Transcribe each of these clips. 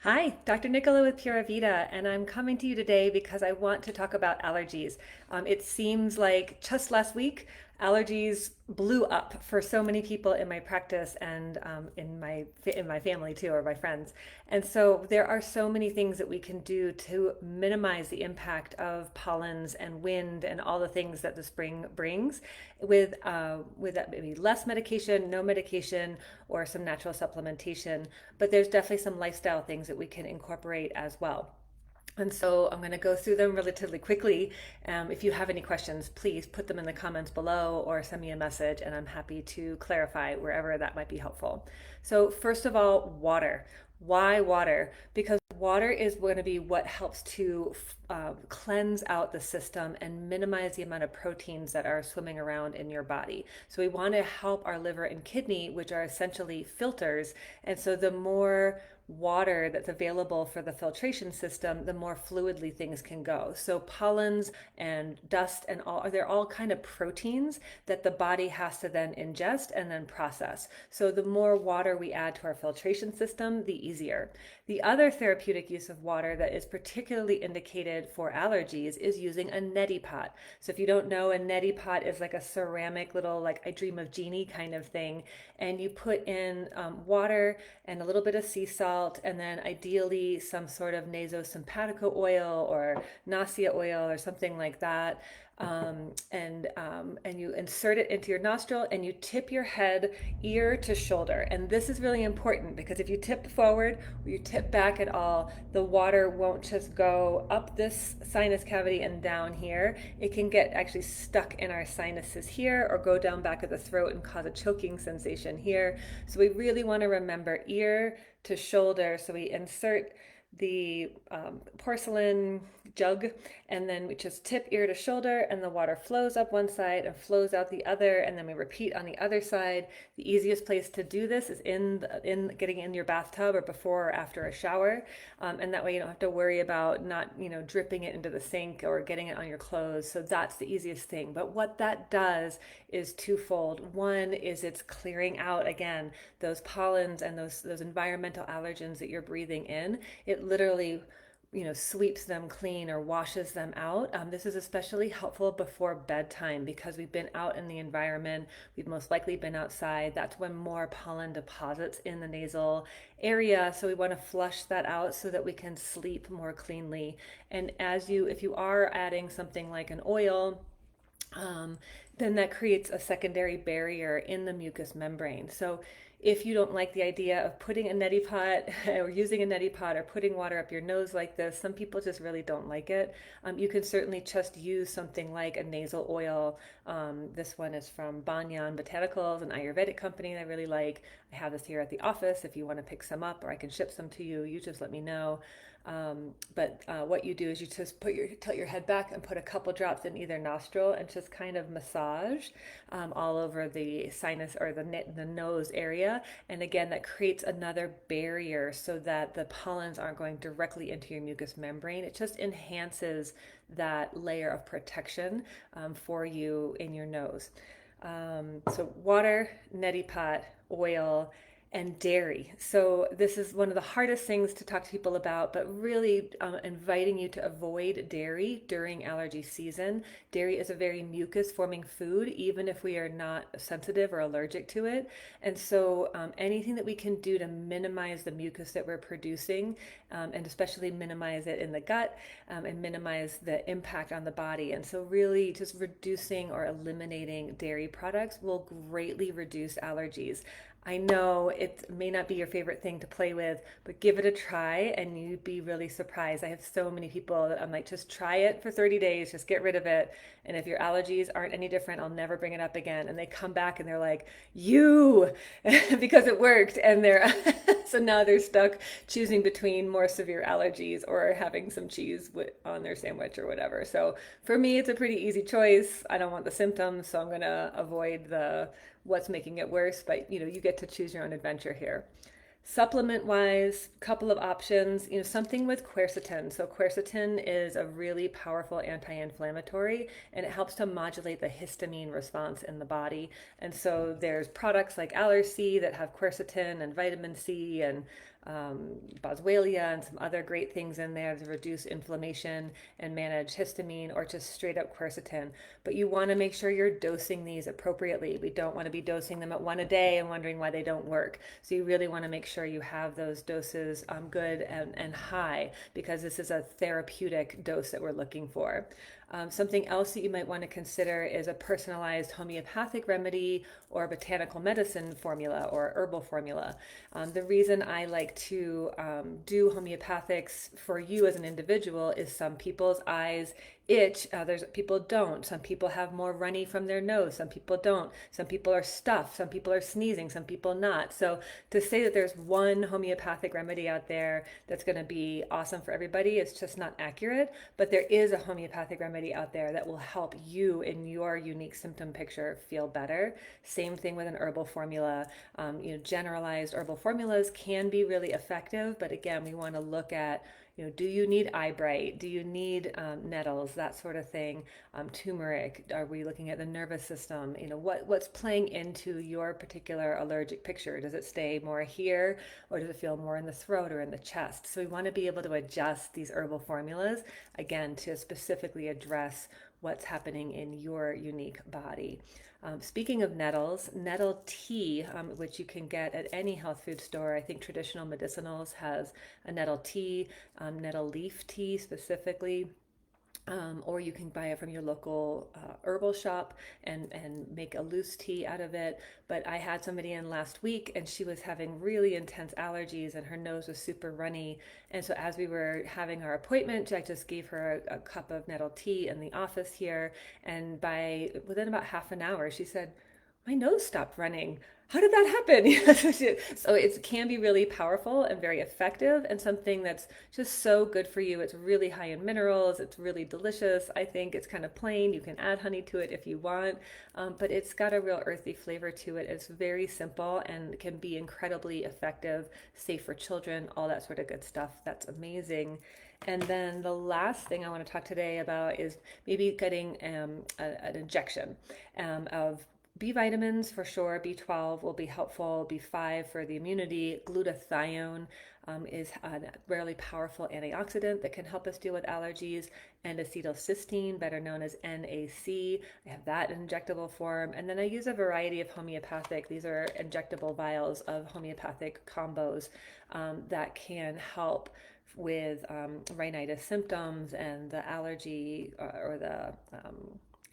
Hi, Dr. Nicola with Pura Vida, and I'm coming to you today because I want to talk about allergies. It seems like just last week, allergies blew up for so many people in my practice and in my family too, or my friends. And so there are so many things that we can do to minimize the impact of pollens and wind and all the things that the spring brings, with that maybe less medication, no medication, or some natural supplementation. But there's definitely some lifestyle things that we can incorporate as well. And so I'm going to go through them relatively quickly. If you have any questions, please put them in the comments below or send me a message, and I'm happy to clarify wherever that might be helpful. So, first of all, water. Why water? Because water is going to be what helps to cleanse out the system and minimize the amount of proteins that are swimming around in your body. So, we want to help our liver and kidney, which are essentially filters. And so, the more water that's available for the filtration system, the more fluidly things can go. So pollens and dust and all, they're all kind of proteins that the body has to then ingest and then process. So the more water we add to our filtration system, the easier. The other therapeutic use of water that is particularly indicated for allergies is using a neti pot. So if you don't know, a neti pot is like a ceramic little, like I Dream of Genie kind of thing. And you put in water and a little bit of sea salt, and then ideally some sort of nasosympatico oil or nausea oil or something like that. And you insert it into your nostril and you tip your head ear to shoulder. And this is really important because if you tip forward or you tip back at all, the water won't just go up this sinus cavity and down here. It can get actually stuck in our sinuses here or go down back of the throat and cause a choking sensation here. So we really want to remember ear to shoulder. So we insert the porcelain jug, and then we just tip ear to shoulder, and the water flows up one side and flows out the other, and then we repeat on the other side. The easiest place to do this is in getting in your bathtub or before or after a shower, and that way you don't have to worry about not dripping it into the sink or getting it on your clothes. So that's the easiest thing. But what that does is twofold. One is it's clearing out again those pollens and those environmental allergens that you're breathing in. It literally sweeps them clean or washes them out. This is especially helpful before bedtime because we've been out in the environment. We've most likely been outside. That's when more pollen deposits in the nasal area. So we want to flush that out so that we can sleep more cleanly. And if you are adding something like an oil, um, then that creates a secondary barrier in the mucous membrane. So if you don't like the idea of putting a neti pot or using a neti pot or putting water up your nose like this, some people just really don't like it. You can certainly just use something like a nasal oil. This one is from Banyan Botanicals, an Ayurvedic company I really like. I have this here at the office. If you want to pick some up or I can ship some to you, you just let me know. But what you do is you just tilt your head back and put a couple drops in either nostril and just kind of massage all over the sinus or the nose area. And again, that creates another barrier so that the pollens aren't going directly into your mucous membrane. It just enhances that layer of protection for you in your nose. So water, neti pot, oil, and dairy. So this is one of the hardest things to talk to people about, but really inviting you to avoid dairy during allergy season. Dairy is a very mucus forming food, even if we are not sensitive or allergic to it. And so anything that we can do to minimize the mucus that we're producing, and especially minimize it in the gut, and minimize the impact on the body. And so really just reducing or eliminating dairy products will greatly reduce allergies. I know it may not be your favorite thing to play with, but give it a try and you'd be really surprised. I have so many people that I'm like, just try it for 30 days, just get rid of it. And if your allergies aren't any different, I'll never bring it up again. And they come back and they're like, you, because it worked. And so now they're stuck choosing between more severe allergies or having some cheese on their sandwich or whatever. So for me, it's a pretty easy choice. I don't want the symptoms, so I'm going to avoid what's making it worse, but you get to choose your own adventure here. Supplement wise, couple of options, something with quercetin. So quercetin is a really powerful anti-inflammatory and it helps to modulate the histamine response in the body. And so there's products like Allergy that have quercetin and vitamin C and boswellia and some other great things in there to reduce inflammation and manage histamine, or just straight up quercetin. But you want to make sure you're dosing these appropriately. We don't want to be dosing them at one a day and wondering why they don't work. So you really want to make sure you have those doses good and high, because this is a therapeutic dose that we're looking for. Something else that you might want to consider is a personalized homeopathic remedy or botanical medicine formula or herbal formula. The reason I like to do homeopathics for you as an individual is some people's eyes itch, others people don't. Some people have more runny from their nose, some people don't. Some people are stuffed, some people are sneezing, some people not. So to say that there's one homeopathic remedy out there that's going to be awesome for everybody is just not accurate. But there is a homeopathic remedy out there that will help you in your unique symptom picture feel better. Same thing with an herbal formula. Generalized herbal formulas can be really effective, but again, we want to look at, do you need eyebright? Do you need nettles? That sort of thing. Turmeric. Are we looking at the nervous system? What's playing into your particular allergic picture? Does it stay more here, or does it feel more in the throat or in the chest? So we want to be able to adjust these herbal formulas, again, to specifically address what's happening in your unique body. Speaking of nettles, nettle tea, which you can get at any health food store. I think Traditional Medicinals has a nettle tea, nettle leaf tea specifically. Or you can buy it from your local herbal shop and make a loose tea out of it. But I had somebody in last week and she was having really intense allergies and her nose was super runny. And so as we were having our appointment, I just gave her a cup of nettle tea in the office here. And within about half an hour, she said, my nose stopped running. How did that happen? So it can be really powerful and very effective, and something that's just so good for you. It's really high in minerals. It's really delicious. I think it's kind of plain. You can add honey to it if you want, but it's got a real earthy flavor to it. It's very simple and can be incredibly effective, safe for children, all that sort of good stuff. That's amazing. And then the last thing I want to talk today about is maybe getting an injection of B vitamins for sure. B12 will be helpful. B5 for the immunity. Glutathione is a really powerful antioxidant that can help us deal with allergies. And acetylcysteine, better known as NAC. I have that in injectable form. And then I use a variety of homeopathic. These are injectable vials of homeopathic combos that can help with rhinitis symptoms and the allergy or the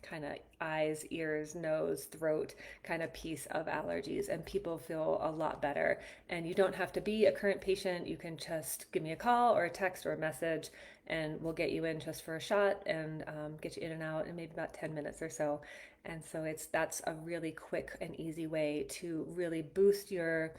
kind of eyes, ears, nose, throat kind of piece of allergies, and people feel a lot better. And you don't have to be a current patient. You can just give me a call or a text or a message and we'll get you in just for a shot and get you in and out in maybe about 10 minutes or so. And so that's a really quick and easy way to really boost your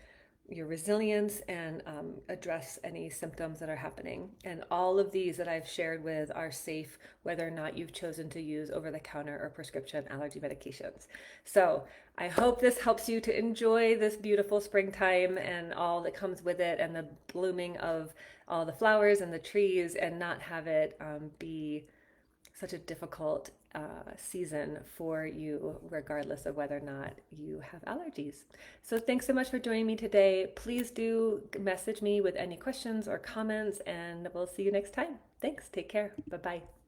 resilience and address any symptoms that are happening. And all of these that I've shared with are safe, whether or not you've chosen to use over-the-counter or prescription allergy medications. So I hope this helps you to enjoy this beautiful springtime and all that comes with it, and the blooming of all the flowers and the trees, and not have it be such a difficult season for you, regardless of whether or not you have allergies. So thanks so much for joining me today. Please do message me with any questions or comments, and we'll see you next time. Thanks. Take care. Bye-bye.